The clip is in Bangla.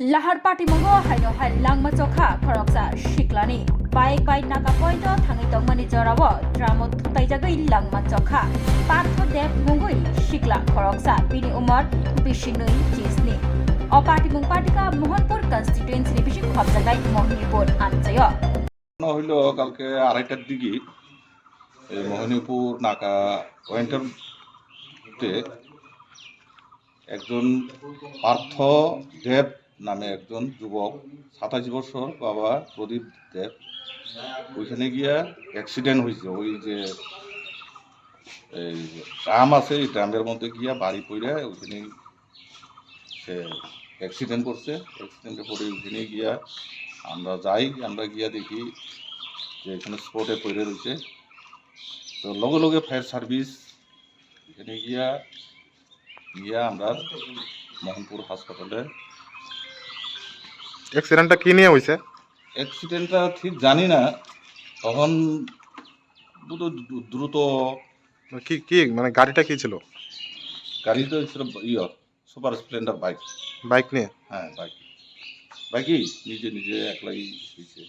Lahar party mongo haino hai langma chokha khoroksa shiklani bike by naga point thangi tongmani jorawo dramot thutaijagai langma chokha partho dev mongoi shikla khoroksa bini umar bishinui chisni o party mong party ka mohanpur constituency ni bishi khobjagai mohnipur anjayo হইল কালকে 2:30টার দিকে এই মোহিনীপুর নাকা পয়েন্টের একজন পার্থ দেব নামে একজন যুবক 27 বছর বাবা প্রদীপ দেব ওইখানে গিয়া অ্যাক্সিডেন্ট হয়েছে। ওই যে এই ট্রাম আছে এই ট্রামের মধ্যে গিয়া বাড়ি পড়ে ওইখানে সে অ্যাক্সিডেন্ট করছে। অ্যাক্সিডেন্টে পড়ে ওইখানে গিয়া আমরা গিয়া দেখি যে এখানে স্পটে পড়ে রয়েছে। তো লগে লগে ফায়ার সার্ভিস এখানে গিয়া আমরা মোহনপুর হাসপাতালে। অ্যাক্সিডেন্টটা কি নিয়ে হয়েছে? অ্যাক্সিডেন্টটা ঠিক জানি না, তখন দ্রুত কি কি মানে গাড়িটা কি ছিল? গাড়িতে ছিল সুপার স্প্লেন্ডার বাইক। বাইক নিয়ে? হ্যাঁ বাইকই নিজে একলাই হয়েছে।